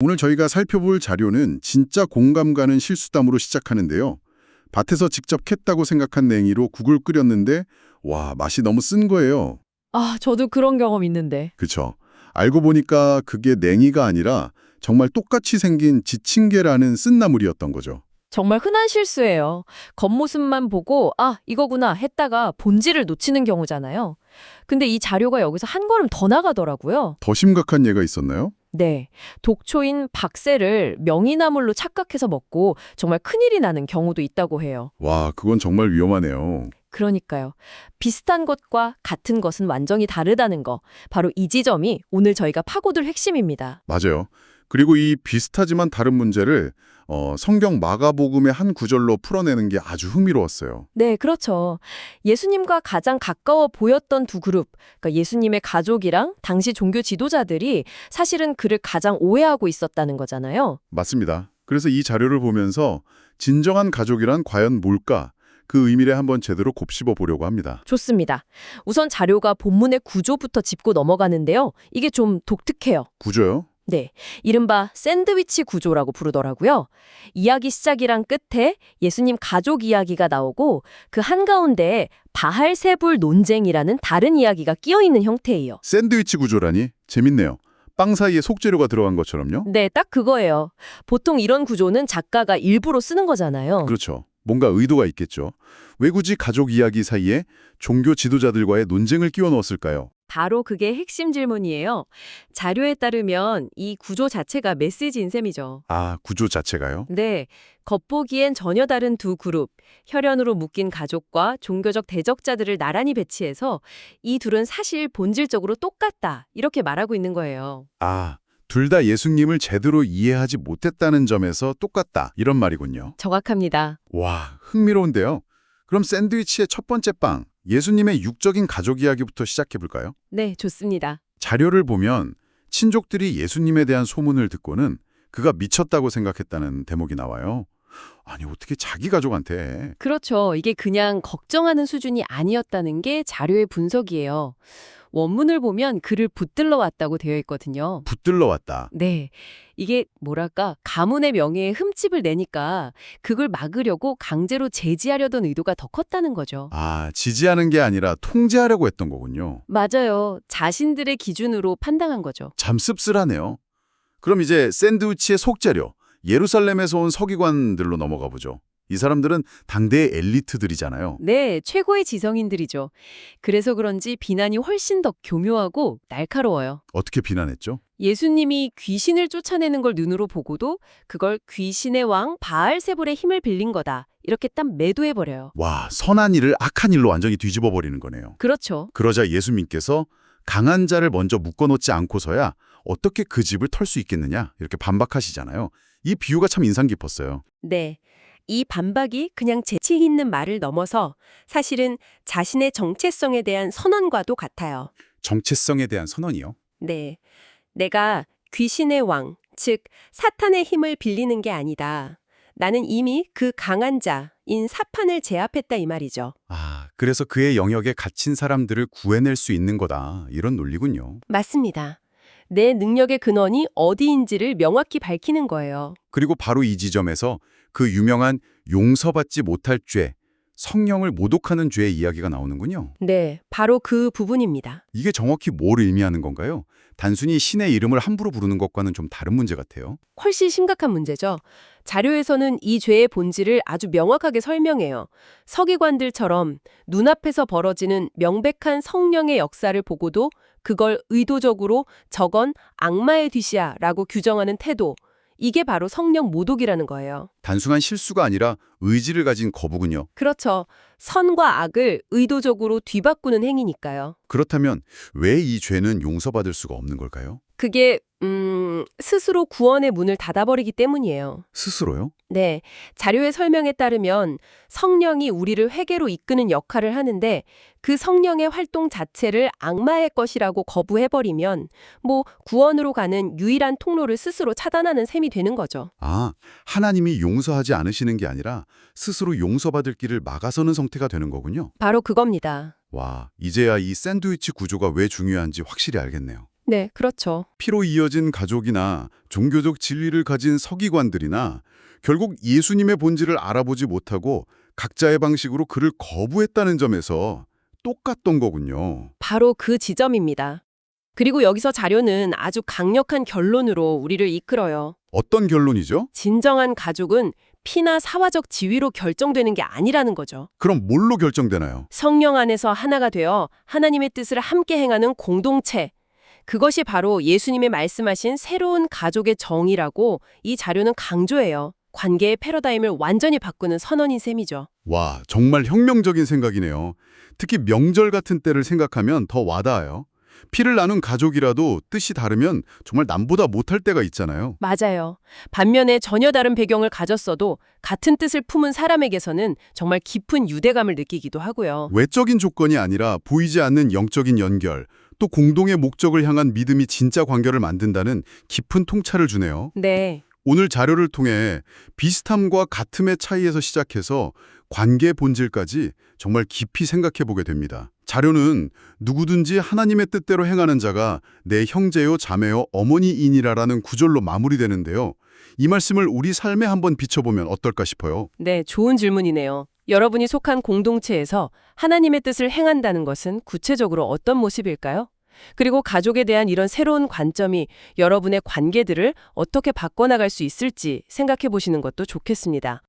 오늘 저희가 살펴볼 자료는 진짜 공감 가는 실수담으로 시작하는데요. 밭에서 직접 캤다고 생각한 냉이로 국을 끓였는데 와, 맛이 너무 쓴 거예요. 아, 저도 그런 경험 있는데. 그쵸? 알고 보니까 그게 냉이가 아니라 정말 똑같이 생긴 지친개라는 쓴 나물이었던 거죠. 정말 흔한 실수예요. 겉모습만 보고 아, 이거구나 했다가 본질을 놓치는 경우잖아요. 근데 이 자료가 여기서 한 걸음 더 나가더라고요. 더 심각한 예가 있었나요? 네, 독초인 박새를 명이나물로 착각해서 먹고 정말 큰일이 나는 경우도 있다고 해요. 와, 그건 정말 위험하네요. 그러니까요. 비슷한 것과 같은 것은 완전히 다르다는 거. 바로 이 지점이 오늘 저희가 파고들 핵심입니다. 맞아요. 그리고 이 비슷하지만 다른 문제를 성경 마가복음의 한 구절로 풀어내는 게 아주 흥미로웠어요. 네, 그렇죠. 예수님과 가장 가까워 보였던 두 그룹, 그러니까 예수님의 가족이랑 당시 종교 지도자들이 사실은 그를 가장 오해하고 있었다는 거잖아요. 맞습니다. 그래서 이 자료를 보면서 진정한 가족이란 과연 뭘까? 그 의미를 한번 제대로 곱씹어 보려고 합니다. 좋습니다. 우선 자료가 본문의 구조부터 짚고 넘어가는데요. 이게 좀 독특해요. 구조요? 네, 이른바 샌드위치 구조라고 부르더라고요. 이야기 시작이랑 끝에 예수님 가족 이야기가 나오고 그 한가운데에 바할세불 논쟁이라는 다른 이야기가 끼어있는 형태예요. 샌드위치 구조라니? 재밌네요. 빵 사이에 속재료가 들어간 것처럼요? 네, 딱 그거예요. 보통 이런 구조는 작가가 일부러 쓰는 거잖아요. 그렇죠. 뭔가 의도가 있겠죠. 왜 굳이 가족 이야기 사이에 종교 지도자들과의 논쟁을 끼워 넣었을까요? 바로 그게 핵심 질문이에요. 자료에 따르면 이 구조 자체가 메시지인 셈이죠. 아, 구조 자체가요? 네, 겉보기엔 전혀 다른 두 그룹, 혈연으로 묶인 가족과 종교적 대적자들을 나란히 배치해서 이 둘은 사실 본질적으로 똑같다, 이렇게 말하고 있는 거예요. 아, 둘 다 예수님을 제대로 이해하지 못했다는 점에서 똑같다. 이런 말이군요. 정확합니다. 와, 흥미로운데요. 그럼 샌드위치의 첫 번째 빵, 예수님의 육적인 가족 이야기부터 시작해 볼까요? 네, 좋습니다. 자료를 보면 친족들이 예수님에 대한 소문을 듣고는 그가 미쳤다고 생각했다는 대목이 나와요. 아니, 어떻게 자기 가족한테 그렇죠. 이게 그냥 걱정하는 수준이 아니었다는 게 자료의 분석이에요. 원문을 보면 그를 붙들러 왔다고 되어 있거든요. 붙들러 왔다. 네. 이게 뭐랄까, 가문의 명예에 흠집을 내니까 그걸 막으려고 강제로 제지하려던 의도가 더 컸다는 거죠. 아, 지지하는 게 아니라 통제하려고 했던 거군요. 맞아요. 자신들의 기준으로 판단한 거죠. 참 씁쓸하네요. 그럼 이제 샌드위치의 속재료, 예루살렘에서 온 서기관들로 넘어가 보죠. 이 사람들은 당대의 엘리트들이잖아요. 네, 최고의 지성인들이죠. 그래서 그런지 비난이 훨씬 더 교묘하고 날카로워요. 어떻게 비난했죠? 예수님이 귀신을 쫓아내는 걸 눈으로 보고도 그걸 귀신의 왕 바알세불의 힘을 빌린 거다. 이렇게 딱 매도해버려요. 와, 선한 일을 악한 일로 완전히 뒤집어 버리는 거네요. 그렇죠. 그러자 예수님께서 강한 자를 먼저 묶어놓지 않고서야 어떻게 그 집을 털 수 있겠느냐 이렇게 반박하시잖아요. 이 비유가 참 인상 깊었어요. 네. 이 반박이 그냥 재치 있는 말을 넘어서 사실은 자신의 정체성에 대한 선언과도 같아요. 정체성에 대한 선언이요. 네. 내가 귀신의 왕, 즉 사탄의 힘을 빌리는 게 아니다. 나는 이미 그 강한 자인 사탄을 제압했다 이 말이죠. 아, 그래서 그의 영역에 갇힌 사람들을 구해낼 수 있는 거다. 이런 논리군요. 맞습니다. 내 능력의 근원이 어디인지를 명확히 밝히는 거예요. 그리고 바로 이 지점에서 그 유명한 용서받지 못할 죄, 성령을 모독하는 죄의 이야기가 나오는군요. 네, 바로 그 부분입니다. 이게 정확히 뭘 의미하는 건가요? 단순히 신의 이름을 함부로 부르는 것과는 좀 다른 문제 같아요. 훨씬 심각한 문제죠. 자료에서는 이 죄의 본질을 아주 명확하게 설명해요. 서기관들처럼 눈앞에서 벌어지는 명백한 성령의 역사를 보고도 그걸 의도적으로 저건 악마의 뒤시야 라고 규정하는 태도. 이게 바로 성령 모독이라는 거예요. 단순한 실수가 아니라 의지를 가진 거부군요. 그렇죠. 선과 악을 의도적으로 뒤바꾸는 행위니까요. 그렇다면 왜 이 죄는 용서받을 수가 없는 걸까요? 그게 스스로 구원의 문을 닫아버리기 때문이에요. 스스로요? 네, 자료의 설명에 따르면 성령이 우리를 회개로 이끄는 역할을 하는데 그 성령의 활동 자체를 악마의 것이라고 거부해버리면 구원으로 가는 유일한 통로를 스스로 차단하는 셈이 되는 거죠. 아, 하나님이 용서하지 않으시는 게 아니라 스스로 용서받을 길을 막아서는 상태가 되는 거군요. 바로 그겁니다. 와, 이제야 이 샌드위치 구조가 왜 중요한지 확실히 알겠네요. 네, 그렇죠. 피로 이어진 가족이나 종교적 진리를 가진 서기관들이나 결국 예수님의 본질을 알아보지 못하고 각자의 방식으로 그를 거부했다는 점에서 똑같던 거군요. 바로 그 지점입니다. 그리고 여기서 자료는 아주 강력한 결론으로 우리를 이끌어요. 어떤 결론이죠? 진정한 가족은 피나 사화적 지위로 결정되는 게 아니라는 거죠. 그럼 뭘로 결정되나요? 성령 안에서 하나가 되어 하나님의 뜻을 함께 행하는 공동체. 그것이 바로 예수님의 말씀하신 새로운 가족의 정의라고 이 자료는 강조해요. 관계의 패러다임을 완전히 바꾸는 선언인 셈이죠. 와, 정말 혁명적인 생각이네요. 특히 명절 같은 때를 생각하면 더 와닿아요. 피를 나눈 가족이라도 뜻이 다르면 정말 남보다 못할 때가 있잖아요. 맞아요. 반면에 전혀 다른 배경을 가졌어도 같은 뜻을 품은 사람에게서는 정말 깊은 유대감을 느끼기도 하고요. 외적인 조건이 아니라 보이지 않는 영적인 연결, 또 공동의 목적을 향한 믿음이 진짜 관계를 만든다는 깊은 통찰을 주네요. 네. 오늘 자료를 통해 비슷함과 같음의 차이에서 시작해서 관계 본질까지 정말 깊이 생각해 보게 됩니다. 자료는 누구든지 하나님의 뜻대로 행하는 자가 내 형제요 자매요 어머니이니라라는 구절로 마무리되는데요. 이 말씀을 우리 삶에 한번 비춰보면 어떨까 싶어요. 네, 좋은 질문이네요. 여러분이 속한 공동체에서 하나님의 뜻을 행한다는 것은 구체적으로 어떤 모습일까요? 그리고 가족에 대한 이런 새로운 관점이 여러분의 관계들을 어떻게 바꿔나갈 수 있을지 생각해 보시는 것도 좋겠습니다.